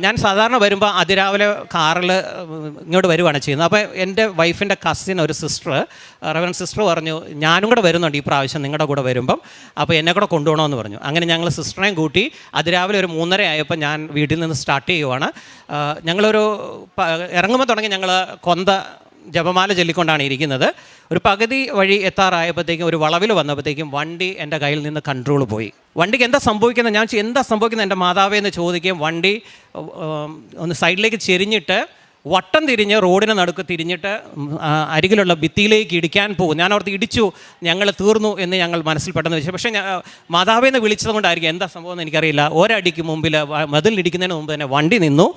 ഞാൻ സാധാരണ വരുമ്പോൾ അതിരാവിലെ കാറിൽ ഇങ്ങോട്ട് വരുവാണ് ചെയ്യുന്നത്. അപ്പോൾ എൻ്റെ വൈഫിൻ്റെ കസിൻ ഒരു സിസ്റ്റർ, റെവറൻഡ് സിസ്റ്റർ പറഞ്ഞു, ഞാനും കൂടെ വരുന്നുണ്ട് ഈ പ്രാവശ്യം നിങ്ങളുടെ കൂടെ വരുമ്പം, അപ്പോൾ എന്നെ കൂടെ കൊണ്ടുപോകണമെന്ന് പറഞ്ഞു. അങ്ങനെ ഞങ്ങൾ സിസ്റ്ററിനെയും കൂട്ടി അതിരാവിലെ ഒരു 3:30 ആയപ്പോൾ ഞാൻ വീട്ടിൽ നിന്ന് സ്റ്റാർട്ട് ചെയ്യുവാണ്. ഞങ്ങളൊരു ഇറങ്ങുമ്പോൾ തുടങ്ങി ഞങ്ങൾ കൊന്ത ജപമാല ചൊല്ലിക്കൊണ്ടാണ് ഇരിക്കുന്നത്. ഒരു പകുതി വഴി എത്താറായപ്പോഴത്തേക്കും ഒരു വളവിൽ വന്നപ്പോഴത്തേക്കും വണ്ടി എൻ്റെ കയ്യിൽ നിന്ന് കൺട്രോൾ പോയി. വണ്ടിക്ക് എന്താ സംഭവിക്കുന്നത്, ഞാൻ എന്താ സംഭവിക്കുന്നത് എൻ്റെ മാതാവേ എന്ന് ചോദിക്കുകയും വണ്ടി ഒന്ന് സൈഡിലേക്ക് ചെരിഞ്ഞിട്ട് വട്ടം തിരിഞ്ഞ് റോഡിന് നടുക്ക് തിരിഞ്ഞിട്ട് അരികിലുള്ള ഭിത്തിയിലേക്ക് ഇടിക്കാൻ പോകും. ഞാൻ ഓർത്ത് ഇടിച്ചു, ഞങ്ങൾ തീർന്നു എന്ന് ഞങ്ങൾ മനസ്സിൽ പെട്ടെന്ന് വെച്ചു. പക്ഷേ മാതാവേന്ന് വിളിച്ചത് കൊണ്ടായിരിക്കും എന്താ സംഭവം എന്ന് എനിക്കറിയില്ല. ഒരടിക്ക് മുമ്പിൽ മതിലിടിക്കുന്നതിന് മുമ്പ് തന്നെ വണ്ടി നിന്നു.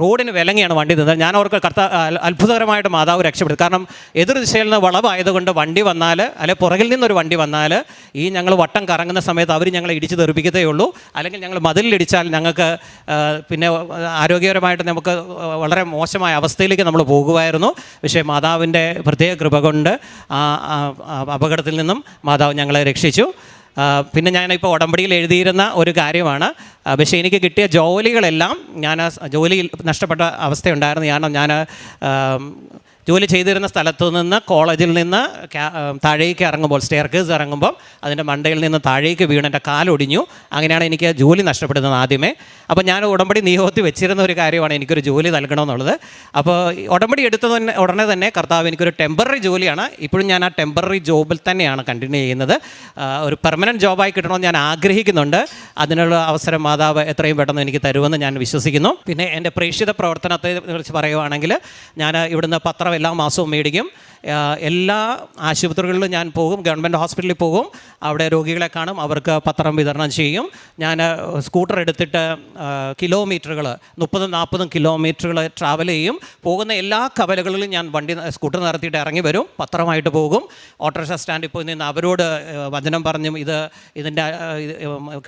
റോഡിന് വിലങ്ങിയാണ് വണ്ടി നിന്നത്. ഞാൻ അവർക്ക് അത്ഭുതകരമായിട്ട് മാതാവ് രക്ഷപ്പെടും. കാരണം എതിർ ദിശയിൽ നിന്ന് വളവായതുകൊണ്ട് വണ്ടി വന്നാൽ, അല്ലെ പുറകിൽ നിന്നൊരു വണ്ടി വന്നാൽ ഈ ഞങ്ങൾ വട്ടം കറങ്ങുന്ന സമയത്ത് അവർ ഞങ്ങളെ ഇടിച്ച് തെറിപ്പിക്കത്തേ ഉള്ളൂ. അല്ലെങ്കിൽ ഞങ്ങൾ മതിലിടിച്ചാൽ ഞങ്ങൾക്ക് പിന്നെ ആരോഗ്യപരമായിട്ട് നമുക്ക് വളരെ മോശമായ അവസ്ഥയിലേക്ക് നമ്മൾ പോകുമായിരുന്നു. പക്ഷേ മാതാവിൻ്റെ പ്രത്യേക കൃപ കൊണ്ട് അപകടത്തിൽ നിന്നും മാതാവ് ഞങ്ങളെ രക്ഷിച്ചു. പിന്നെ ഞാനിപ്പോൾ ഉടമ്പടിയിൽ എഴുതിയിരുന്ന ഒരു കാര്യമാണ്. പക്ഷേ എനിക്ക് കിട്ടിയ ജോലികളെല്ലാം ഞാൻ ജോലിയിൽ നഷ്ടപ്പെട്ട അവസ്ഥയുണ്ടായിരുന്നു. കാരണം ഞാൻ ജോലി ചെയ്തിരുന്ന സ്ഥലത്തു നിന്ന് കോളേജിൽ നിന്ന് താഴേക്ക് ഇറങ്ങുമ്പോൾ സ്റ്റെയർകേസ് ഇറങ്ങുമ്പോൾ അതിൻ്റെ മണ്ടയിൽ നിന്ന് താഴേക്ക് വീണ് എൻ്റെ കാലൊടിഞ്ഞു. അങ്ങനെയാണ് എനിക്ക് ജോലി നഷ്ടപ്പെടുന്നത് ആദ്യമേ. അപ്പോൾ ഞാൻ ഉടമ്പടി നിയോഗത്തിൽ വെച്ചിരുന്ന ഒരു കാര്യമാണ് എനിക്കൊരു ജോലി നൽകണമെന്നുള്ളത്. അപ്പോൾ ഉടമ്പടി ഉടനെ തന്നെ കർത്താവ് എനിക്കൊരു ടെമ്പററി ജോലിയാണ്. ഇപ്പോഴും ഞാൻ ആ ടെമ്പററി ജോബിൽ തന്നെയാണ് കണ്ടിന്യൂ ചെയ്യുന്നത്. ഒരു പെർമനൻറ്റ് ജോബായി കിട്ടണമെന്ന് ഞാൻ ആഗ്രഹിക്കുന്നുണ്ട്. അതിനുള്ള അവസരം മാതാവ് എത്രയും പെട്ടെന്ന് എനിക്ക് തരുമെന്ന് ഞാൻ വിശ്വസിക്കുന്നു. പിന്നെ എൻ്റെ പ്രേക്ഷിത പ്രവർത്തനത്തെ കുറിച്ച് പറയുവാണെങ്കിൽ ഞാൻ ഇവിടുന്ന് പത്രം എല്ലാ മാസവും മേടിക്കും. എല്ലാ ആശുപത്രികളിലും ഞാൻ പോകും, ഗവൺമെൻറ് ഹോസ്പിറ്റലിൽ പോകും, അവിടെ രോഗികളെ കാണും, അവർക്ക് പത്രം വിതരണം ചെയ്യും. ഞാൻ സ്കൂട്ടർ എടുത്തിട്ട് കിലോമീറ്ററുകൾ 30-40 കിലോമീറ്ററുകൾ ട്രാവൽ ചെയ്യും. പോകുന്ന എല്ലാ കവലകളിലും ഞാൻ സ്കൂട്ടർ നിർത്തിയിട്ട് ഇറങ്ങി വരും, പത്രമായിട്ട് പോകും. ഓട്ടോറിക്ഷ സ്റ്റാൻഡിൽ പോയി നിന്ന് അവരോട് വചനം പറഞ്ഞും ഇതിൻ്റെ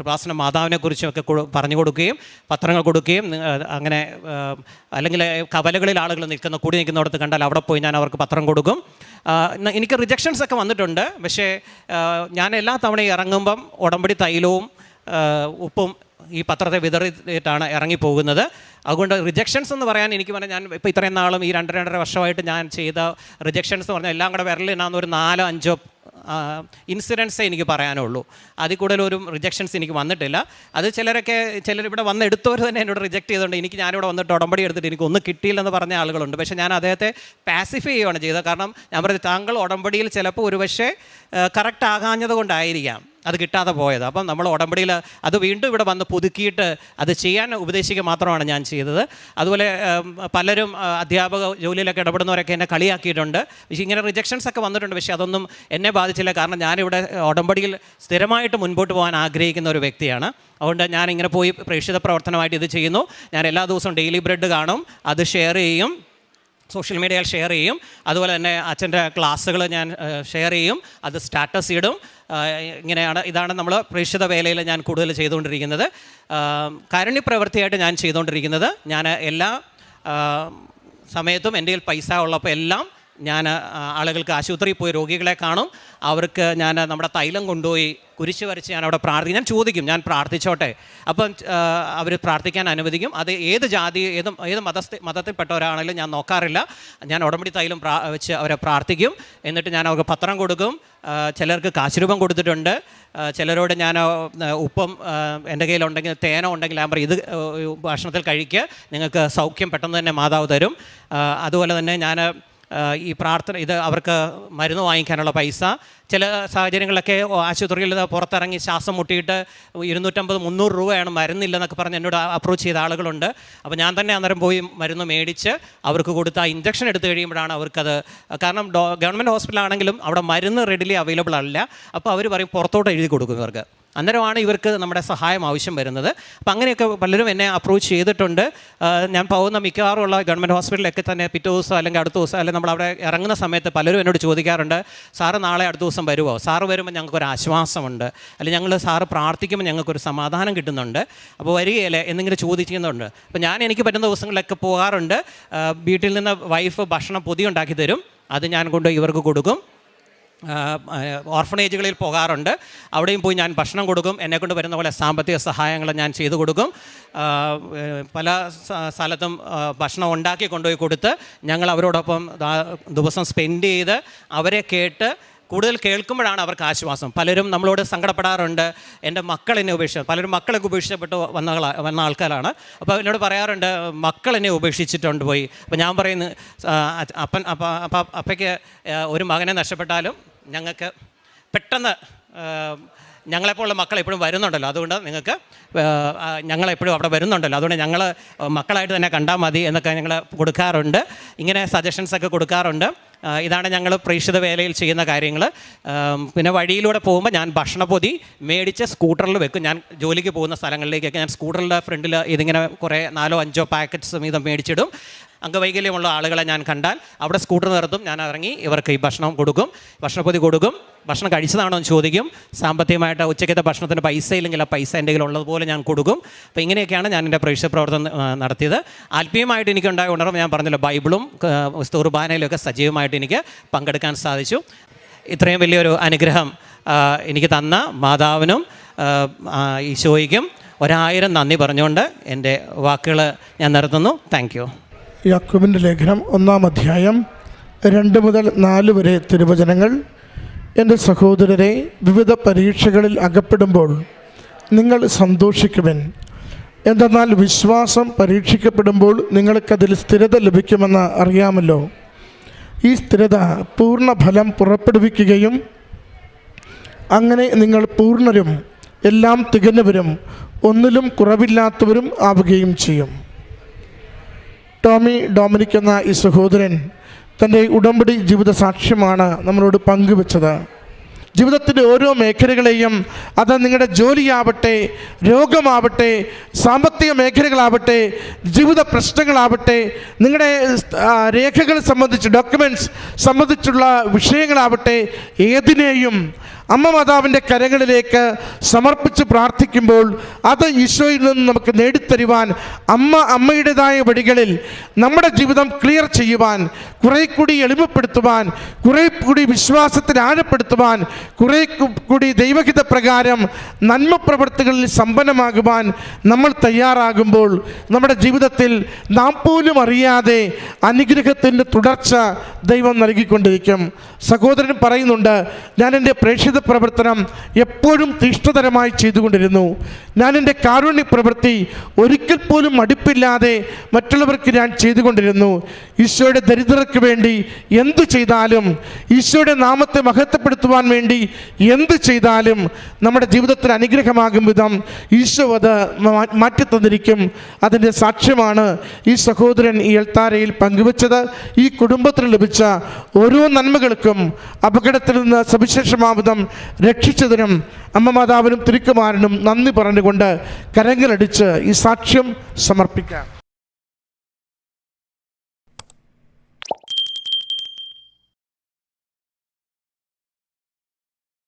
കൃപാസന മാതാവിനെക്കുറിച്ചുമൊക്കെ പറഞ്ഞു കൊടുക്കുകയും പത്രങ്ങൾ കൊടുക്കുകയും അങ്ങനെ, അല്ലെങ്കിൽ കവലകളിൽ ആളുകൾ കൂടി നിൽക്കുന്നിടത്ത് കണ്ടാൽ അവിടെ പോയി ഞാൻ അവർക്ക് പത്രം കൊടുക്കും. എനിക്ക് റിജക്ഷൻസ് ഒക്കെ വന്നിട്ടുണ്ട്. പക്ഷേ ഞാൻ എല്ലാ തവണയും ഇറങ്ങുമ്പം ഉടമ്പടി തൈലവും ഉപ്പും ഈ പത്രത്തെ വിതറിയിട്ടാണ് ഇറങ്ങിപ്പോകുന്നത്. അതുകൊണ്ട് റിജക്ഷൻസ് എന്ന് പറയാൻ എനിക്ക് പറഞ്ഞാൽ ഞാൻ ഇപ്പോൾ ഇത്രയും നാളും ഈ 2-2.5 വർഷമായിട്ട് ഞാൻ ചെയ്ത റിജക്ഷൻസ് എന്ന് പറഞ്ഞാൽ എല്ലാം കൂടെ വിരലിനാന്ന് ഒരു 4-5 ഇൻസിഡൻസേ എനിക്ക് പറയാനുള്ളൂ. അതിൽ കൂടുതലൊരു റിജക്ഷൻസ് എനിക്ക് വന്നിട്ടില്ല. അത് ചിലരിവിടെ വന്ന് എടുത്തവർ തന്നെ എന്നോട് റിജക്റ്റ് ചെയ്തുകൊണ്ട് ഞാനിവിടെ വന്നിട്ട് ഉടമ്പടി എടുത്തിട്ട് എനിക്ക് ഒന്നും കിട്ടിയില്ലെന്ന് പറഞ്ഞ ആളുകളുണ്ട്. പക്ഷേ ഞാൻ അദ്ദേഹത്തെ പാസിഫൈ ചെയ്യുകയാണ് ചെയ്തത്. കാരണം ഞാൻ പറഞ്ഞത് താങ്കൾ ഉടമ്പടിയിൽ ചിലപ്പോൾ ഒരുപക്ഷെ കറക്റ്റ് ആകാഞ്ഞത് കൊണ്ടായിരിക്കാം അത് കിട്ടാതെ പോയത്. അപ്പം നമ്മൾ ഉടമ്പടിയിൽ അത് വീണ്ടും ഇവിടെ വന്ന് പുതുക്കിയിട്ട് അത് ചെയ്യാൻ ഉപദേശിക്കുക മാത്രമാണ് ഞാൻ ചെയ്തത്. അതുപോലെ പലരും അധ്യാപക ജോലിയിലൊക്കെ ഇടപെടുന്നവരൊക്കെ എന്നെ കളിയാക്കിയിട്ടുണ്ട്. പക്ഷേ ഇങ്ങനെ റിജക്ഷൻസ് ഒക്കെ വന്നിട്ടുണ്ട്. പക്ഷേ അതൊന്നും എന്നെ ബാധിച്ചില്ല. കാരണം ഞാനിവിടെ ഉടമ്പടിയിൽ സ്ഥിരമായിട്ട് മുൻപോട്ട് പോകാൻ ആഗ്രഹിക്കുന്ന ഒരു വ്യക്തിയാണ്. അതുകൊണ്ട് ഞാനിങ്ങനെ പോയി പ്രേക്ഷിത പ്രവർത്തനമായിട്ട് ഇത് ചെയ്യുന്നു. ഞാൻ എല്ലാ ദിവസവും ഡെയിലി ബ്രെഡ് കാണും, അത് ഷെയർ ചെയ്യും, സോഷ്യൽ മീഡിയയിൽ ഷെയർ ചെയ്യും. അതുപോലെ തന്നെ അച്ഛൻ്റെ ക്ലാസ്സുകൾ ഞാൻ ഷെയർ ചെയ്യും, അത് സ്റ്റാറ്റസ് ഇടും. ഇതാണ് നമ്മൾ പ്രേക്ഷിത വേലയിൽ ഞാൻ കൂടുതൽ ചെയ്തുകൊണ്ടിരിക്കുന്നത്. കാരുണ്യപ്രവൃത്തിയായിട്ട് ഞാൻ ചെയ്തുകൊണ്ടിരിക്കുന്നത്. ഞാൻ എല്ലാ സമയത്തും എൻ്റെ കയ്യിൽ പൈസ ഉള്ളപ്പോൾ എല്ലാം ഞാൻ ആളുകൾക്ക് ആശുപത്രിയിൽ പോയി രോഗികളെ കാണും. അവർക്ക് ഞാൻ നമ്മുടെ തൈലം കൊണ്ടുപോയി കുരിശ് വരച്ച് ഞാൻ അവിടെ പ്രാർത്ഥിക്കും. ഞാൻ ചോദിക്കും, ഞാൻ പ്രാർത്ഥിച്ചോട്ടെ. അപ്പം അവർ പ്രാർത്ഥിക്കാൻ അനുവദിക്കും. അത് ഏത് ജാതി ഏത് മതത്തിൽപ്പെട്ടവരാണെങ്കിലും ഞാൻ നോക്കാറില്ല. ഞാൻ ഉടമ്പടി തൈലം വെച്ച് അവരെ പ്രാർത്ഥിക്കും. എന്നിട്ട് ഞാൻ അവർക്ക് പത്രം കൊടുക്കും. ചിലർക്ക് കാശുരൂപം കൊടുത്തിട്ടുണ്ട്. ചിലരോട് ഞാൻ ഉപ്പം എൻ്റെ കയ്യിലുണ്ടെങ്കിൽ തേനോ ഉണ്ടെങ്കിൽ ഞാൻ പറയും, ഇത് ഭക്ഷണത്തിൽ കഴിക്കുക, നിങ്ങൾക്ക് സൗഖ്യം പെട്ടെന്ന് തന്നെ മാതാവ് തരും. അതുപോലെ തന്നെ ഞാൻ ഈ പ്രാർത്ഥന അവർക്ക് മരുന്ന് വാങ്ങിക്കാനുള്ള പൈസ, ചില സാഹചര്യങ്ങളിലൊക്കെ ആശുപത്രിയിൽ പുറത്തിറങ്ങി ശ്വാസം മുട്ടിയിട്ട് 250-300 രൂപയാണ് മരുന്നില്ലെന്നൊക്കെ പറഞ്ഞ് എന്നോട് അപ്രോച്ച് ചെയ്ത ആളുകളുണ്ട്. അപ്പോൾ ഞാൻ തന്നെ അന്നേരം പോയി മരുന്ന് മേടിച്ച് അവർക്ക് കൊടുത്ത ആ ഇഞ്ചക്ഷൻ എടുത്തു കഴിയുമ്പോഴാണ് അവർക്കത്, കാരണം ഗവൺമെൻറ് ഹോസ്പിറ്റലാണെങ്കിലും അവിടെ മരുന്ന് റെഡിലി അവൈലബിൾ അല്ല. അപ്പോൾ അവർ പറയും പുറത്തോട്ട് എഴുതി കൊടുക്കും ഇവർക്ക്. അന്നേരമാണ് ഇവർക്ക് നമ്മുടെ സഹായം ആവശ്യം വരുന്നത്. അപ്പം അങ്ങനെയൊക്കെ പലരും എന്നെ അപ്രോച്ച് ചെയ്തിട്ടുണ്ട്. ഞാൻ പോകുന്ന മിക്കവാറുമുള്ള ഗവൺമെൻറ് ഹോസ്പിറ്റലിലൊക്കെ തന്നെ പിറ്റേ ദിവസം അല്ലെങ്കിൽ അടുത്ത ദിവസം അല്ലെങ്കിൽ നമ്മൾ അവിടെ ഇറങ്ങുന്ന സമയത്ത് പലരും എന്നോട് ചോദിക്കാറുണ്ട്, സാറ് നാളെ അടുത്ത ദിവസം വരുമോ, സാറ് വരുമ്പോൾ ഞങ്ങൾക്കൊരു ആശ്വാസമുണ്ട്, അല്ലെങ്കിൽ ഞങ്ങൾ സാറ് പ്രാർത്ഥിക്കുമ്പോൾ ഞങ്ങൾക്കൊരു സമാധാനം കിട്ടുന്നുണ്ട്, അപ്പോൾ വരികയില്ലേ എന്നിങ്ങനെ ചോദിക്കുന്നുണ്ട്. അപ്പോൾ ഞാൻ എനിക്ക് പറ്റുന്ന ദിവസങ്ങളിലൊക്കെ പോകാറുണ്ട്. വീട്ടിൽ നിന്ന് വൈഫ് ഭക്ഷണം പൊതി ഉണ്ടാക്കി തരും, അത് ഞാൻ കൊണ്ട് ഇവർക്ക് കൊടുക്കും. ഓർഫണേജുകളിൽ പോകാറുണ്ട്, അവിടെയും പോയി ഞാൻ ഭക്ഷണം കൊടുക്കും. എന്നെക്കൊണ്ട് വരുന്ന പോലെ സാമ്പത്തിക സഹായങ്ങൾ ഞാൻ ചെയ്തു കൊടുക്കും. പല സ്ഥലത്തും ഭക്ഷണം ഉണ്ടാക്കി കൊണ്ടുപോയി കൊടുത്ത് ഞങ്ങൾ അവരോടൊപ്പം ദിവസം സ്പെൻഡ് ചെയ്ത് അവരെ കേട്ട് കൂടുതൽ കേൾക്കുമ്പോഴാണ് അവർക്ക് ആശ്വാസം. പലരും നമ്മളോട് സങ്കടപ്പെടാറുണ്ട്, എൻ്റെ മക്കൾ എന്നെ പലരും മക്കളൊക്കെ ഉപേക്ഷിച്ചപ്പെട്ട് വന്ന ആൾക്കാരാണ്. അപ്പോൾ എന്നോട് പറയാറുണ്ട്, മക്കൾ എന്നെ ഉപേക്ഷിച്ചിട്ടുണ്ട് പോയി. അപ്പോൾ ഞാൻ പറയുന്നു, അപ്പയ്ക്ക് ഒരു മകനെ നഷ്ടപ്പെട്ടാലും ഞങ്ങൾക്ക് പെട്ടെന്ന് ഞങ്ങളെപ്പോലുള്ള മക്കൾ എപ്പോഴും വരുന്നുണ്ടല്ലോ, അതുകൊണ്ട് നിങ്ങൾക്ക് ഞങ്ങളെപ്പോഴും അവിടെ വരുന്നുണ്ടല്ലോ, അതുകൊണ്ട് ഞങ്ങൾ മക്കളായിട്ട് തന്നെ കണ്ടാൽ മതി എന്നൊക്കെ ഞങ്ങൾ കൊടുക്കാറുണ്ട്. ഇങ്ങനെ സജഷൻസൊക്കെ കൊടുക്കാറുണ്ട്. ഇതാണ് ഞങ്ങൾ പ്രേക്ഷിത വേലയിൽ ചെയ്യുന്ന കാര്യങ്ങൾ. പിന്നെ വഴിയിലൂടെ പോകുമ്പോൾ ഞാൻ ഭക്ഷണപ്പൊതി മേടിച്ച് സ്കൂട്ടറിൽ വെക്കും. ഞാൻ ജോലിക്ക് പോകുന്ന സ്ഥലങ്ങളിലേക്കൊക്കെ ഞാൻ സ്കൂട്ടറിൻ്റെ ഫ്രണ്ടിൽ ഇതിങ്ങനെ കുറേ 4-5 പാക്കറ്റ്സ് വീതം മേടിച്ചിടും. അംഗവൈകല്യമുള്ള ആളുകളെ ഞാൻ കണ്ടാൽ അവിടെ സ്കൂട്ടർ നിർത്തും, ഞാൻ ഇറങ്ങി ഇവർക്ക് ഈ ഭക്ഷണം കൊടുക്കും, ഭക്ഷണപ്പൊതി കൊടുക്കും. ഭക്ഷണം കഴിച്ചതാണോ എന്ന് ചോദിക്കും. സാമ്പത്തികമായിട്ട് ഉച്ചയ്ക്കത്തെ ഭക്ഷണത്തിന് പൈസ ഇല്ലെങ്കിൽ ആ പൈസ എൻ്റെ കയ്യിൽ ഉള്ളതുപോലെ ഞാൻ കൊടുക്കും. അപ്പോൾ ഇങ്ങനെയൊക്കെയാണ് ഞാൻ എൻ്റെ പ്രേക്ഷിത പ്രവർത്തനം നടത്തിയത്. ആത്മീയമായിട്ട് എനിക്കുണ്ടായ ഉണർവ് ഞാൻ പറഞ്ഞല്ലോ, ബൈബിളും കുർബാനയിലൊക്കെ സജീവമായിട്ട് എനിക്ക് പങ്കെടുക്കാൻ സാധിച്ചു. ഇത്രയും വലിയൊരു അനുഗ്രഹം എനിക്ക് തന്ന മാതാവിനും ഈശോയ്ക്കും 1000 നന്ദി പറഞ്ഞുകൊണ്ട് എൻ്റെ വാക്കുകൾ ഞാൻ നിർത്തുന്നു. Thank you. യാക്കോബിൻ്റെ ലേഖനം 1-ാം അധ്യായം 2 മുതൽ 4 വരെ തിരുവചനങ്ങൾ. എൻ്റെ സഹോദരരെ, വിവിധ പരീക്ഷകളിൽ അകപ്പെടുമ്പോൾ നിങ്ങൾ സന്തോഷിക്കുവിൻ. എന്തെന്നാൽ വിശ്വാസം പരീക്ഷിക്കപ്പെടുമ്പോൾ നിങ്ങൾക്കതിൽ സ്ഥിരത ലഭിക്കുമെന്ന് അറിയാമല്ലോ. ഈ സ്ഥിരത പൂർണ്ണ ഫലം പുറപ്പെടുവിക്കുകയും അങ്ങനെ നിങ്ങൾ പൂർണ്ണരും എല്ലാം തികഞ്ഞവരും ഒന്നിലും കുറവില്ലാത്തവരും ആവുകയും ചെയ്യും. ടോമി ഡൊമിനിക് എന്ന ഈ സഹോദരൻ തൻ്റെ ഉടമ്പടി ജീവിത സാക്ഷ്യമാണ് നമ്മളോട് പങ്കുവെച്ചത്. ജീവിതത്തിൻ്റെ ഓരോ മേഖലകളെയും, അത് നിങ്ങളുടെ ജോലിയാവട്ടെ, രോഗമാവട്ടെ, സാമ്പത്തിക മേഖലകളാവട്ടെ, ജീവിത പ്രശ്നങ്ങളാവട്ടെ, നിങ്ങളുടെ രേഖകൾ സംബന്ധിച്ച് ഡോക്യുമെൻറ്റ്സ് സംബന്ധിച്ചുള്ള വിഷയങ്ങളാവട്ടെ, ഏതിനെയും അമ്മ മാതാവിൻ്റെ കരങ്ങളിലേക്ക് സമർപ്പിച്ച് പ്രാർത്ഥിക്കുമ്പോൾ അത് ഈശോയിൽ നിന്ന് നമുക്ക് നേടിത്തരുവാൻ, അമ്മയുടേതായ വഴികളിൽ നമ്മുടെ ജീവിതം ക്ലിയർ ചെയ്യുവാൻ, കുറേ കൂടി എളിമപ്പെടുത്തുവാൻ, കുറേ കൂടി വിശ്വാസത്തിൽ ആഴപ്പെടുത്തുവാൻ, കുറേ കൂടി ദൈവഹിത പ്രകാരം നന്മ പ്രവൃത്തികളിൽ സമ്പന്നമാകുവാൻ നമ്മൾ തയ്യാറാകുമ്പോൾ നമ്മുടെ ജീവിതത്തിൽ നാം പോലും അറിയാതെ അനുഗ്രഹത്തിൻ്റെ തുടർച്ച ദൈവം നൽകിക്കൊണ്ടിരിക്കും. സഹോദരൻ പറയുന്നുണ്ട്, ഞാൻ എൻ്റെ പ്രേക്ഷിത പ്രവർത്തനം എപ്പോഴും തീഷ്ണതരമായി ചെയ്തുകൊണ്ടിരുന്നു. ഞാൻ എൻ്റെ കാരുണ്യ പ്രവൃത്തി ഒരിക്കൽ പോലും മടുപ്പില്ലാതെ മറ്റുള്ളവർക്ക് ഞാൻ ചെയ്തുകൊണ്ടിരുന്നു. ഈശോയുടെ ദരിദ്രർക്ക് വേണ്ടി എന്തു ചെയ്താലും, ഈശോയുടെ നാമത്തെ മഹത്വപ്പെടുത്തുവാൻ വേണ്ടി എന്തു ചെയ്താലും നമ്മുടെ ജീവിതത്തിൽ അനുഗ്രഹമാകും വിധം ഈശോ അത് മാറ്റിത്തന്നിരിക്കും. അതിൻ്റെ സാക്ഷ്യമാണ് ഈ സഹോദരൻ ഈ എൽത്താരയിൽ പങ്കുവച്ചത്. ഈ കുടുംബത്തിന് ലഭിച്ച ഓരോ നന്മകൾക്കും അപകടത്തിൽ നിന്ന് സവിശേഷമാവിധം രക്ഷിച്ചതിനും അമ്മ മാതാവിനും തിരുക്കുമാരനും നന്ദി പറഞ്ഞുകൊണ്ട് കരങ്ങളടിച്ച് ഈ സാക്ഷ്യം സമർപ്പിക്കാം.